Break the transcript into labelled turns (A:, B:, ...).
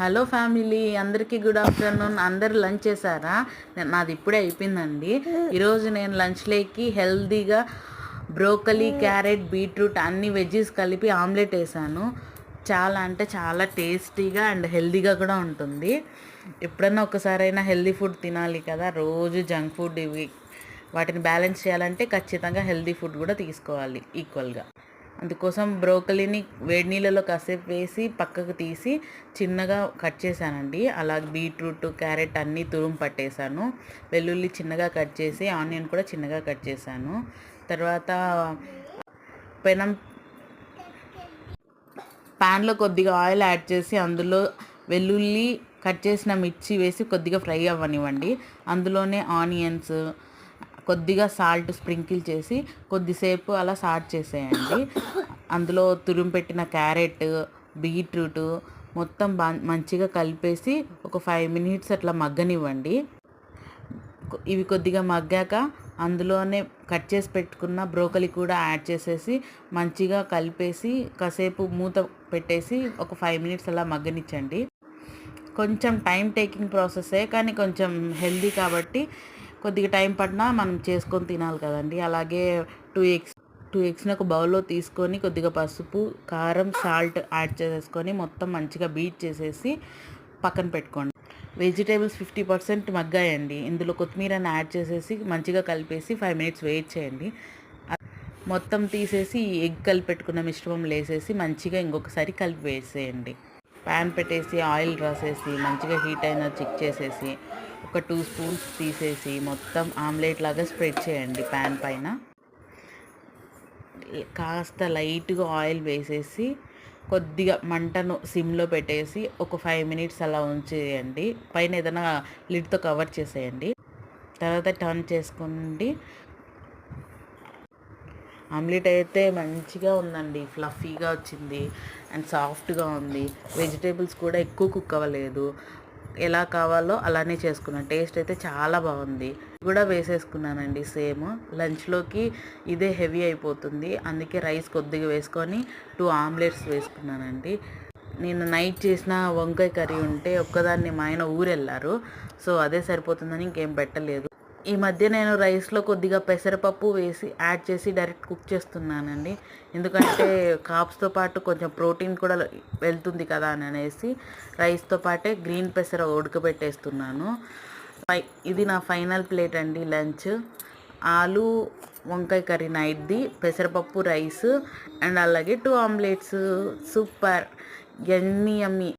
A: Hello family, అందరికీ good afternoon. అందరు lunch చేశారా? నాది ఇప్పుడే అయిపోయిందండి. ఈరోజు నేను లంచ్లోకి హెల్తీగా బ్రోకలీ, క్యారెట్, బీట్రూట్ అన్ని వెజ్జెస్ కలిపి ఆమ్లెట్ వేసాను. చాలా అంటే చాలా టేస్టీగా అండ్ హెల్తీగా కూడా ఉంటుంది. ఎప్పుడన్నా ఒకసారైనా హెల్తీ ఫుడ్ తినాలి కదా, రోజు జంక్ ఫుడ్ ఇవి. వాటిని బ్యాలెన్స్ చేయాలంటే ఖచ్చితంగా హెల్తీ ఫుడ్ కూడా తీసుకోవాలి ఈక్వల్గా. అందుకోసం బ్రోకలీని వేడి నీళ్ళలో కాసేపు వేసి పక్కకు తీసి చిన్నగా కట్ చేశానండి. అలాగే బీట్రూట్, క్యారెట్ అన్నీ తురుము పట్టేశాను. వెల్లుల్లి చిన్నగా కట్ చేసి, ఆనియన్ కూడా చిన్నగా కట్ చేశాను. తర్వాత ప్యాన్లో కొద్దిగా ఆయిల్ యాడ్ చేసి అందులో వెల్లుల్లి, కట్ చేసిన మిర్చి వేసి కొద్దిగా ఫ్రై అవ్వనివ్వండి. అందులోనే ఆనియన్స్, కొద్దిగా సాల్ట్ స్ప్రింకిల్ చేసి కొద్దిసేపు అలా సాట్ చేసేయండి. అందులో తురుము పెట్టిన క్యారెట్, బీట్రూట్ మొత్తం మంచిగా కలిపేసి ఒక 5 మినిట్స్ అట్లా మగ్గనివ్వండి. ఇవి కొద్దిగా మగ్గాక అందులోనే కట్ చేసి పెట్టుకున్న బ్రోకలీ కూడా యాడ్ చేసేసి మంచిగా కలిపేసి కాసేపు మూత పెట్టేసి ఒక 5 మినిట్స్ అలా మగ్గనిచ్చండి. కొంచెం టైం టేకింగ్ ప్రాసెసే, కానీ కొంచెం హెల్దీ కాబట్టి కొద్దిగా టైం పడినా మనం చేసుకొని తినాలి కదండి. అలాగే 2 ఎగ్స్ని ఒక బౌల్లో తీసుకొని కొద్దిగా పసుపు, కారం, సాల్ట్ యాడ్ చేసేసుకొని మొత్తం మంచిగా బీట్ చేసేసి పక్కన పెట్టుకోండి. వెజిటేబుల్స్ 50% మగ్గాయండి. ఇందులో కొత్తిమీరని యాడ్ చేసేసి మంచిగా కలిపేసి 5 మినిట్స్ వెయిట్ చేయండి. మొత్తం తీసేసి ఎగ్ కలిపి పెట్టుకున్న మిశ్రమంలో వేసేసి మంచిగా ఇంకొకసారి కలిపి వేసేయండి. ప్యాన్ పెట్టేసి ఆయిల్ రాసేసి మంచిగా హీట్ అయినా చెక్ చేసేసి ఒక 2 స్పూన్స్ తీసేసి మొత్తం ఆమ్లెట్ లాగా స్ప్రెడ్ చేయండి. ప్యాన్ పైన కాస్త లైట్గా ఆయిల్ వేసేసి కొద్దిగా మంటను సిమ్లో పెట్టేసి ఒక 5 మినిట్స్ అలా ఉంచేయండి. పైన ఏదైనా లిడ్తో కవర్ చేసేయండి. తర్వాత టర్న్ చేసుకోండి. ఆమ్లెట్ అయితే మంచిగా ఉందండి, ఫ్లఫీగా వచ్చింది అండ్ సాఫ్ట్గా ఉంది. వెజిటేబుల్స్ కూడా ఎక్కువ కుక్ అవ్వలేదు. ఎలా కావాలో అలానే చేసుకున్నాను. టేస్ట్ అయితే చాలా బాగుంది. కూడా వేసేసుకున్నానండి. సేమ్ లంచ్లోకి ఇదే హెవీ అయిపోతుంది, అందుకే రైస్ కొద్దిగా వేసుకొని 2 ఆమ్లెట్స్ వేసుకున్నానండి. నేను నైట్ చేసిన వంకాయ కర్రీ ఉంటే ఒక్కదాన్ని మా ఆయన ఊరెళ్ళారు, సో అదే సరిపోతుందని ఇంకేం పెట్టలేదు. ఈ మధ్య నేను రైస్లో కొద్దిగా పెసరపప్పు వేసి యాడ్ చేసి డైరెక్ట్ కుక్ చేస్తున్నానండి. ఎందుకంటే కాప్స్తో పాటు కొంచెం ప్రోటీన్ కూడా వెళ్తుంది కదా అని అనేసి రైస్తో పాటే గ్రీన్ పెసర ఉడకబెట్టేస్తున్నాను. ఇది నా ఫైనల్ ప్లేట్ అండి లంచ్. ఆలు వంకాయ కర్రీ నైట్ది, పెసరపప్పు రైస్ అండ్ అలాగే 2 ఆమ్లెట్స్. సూపర్, యమ్మీ యమ్మీ.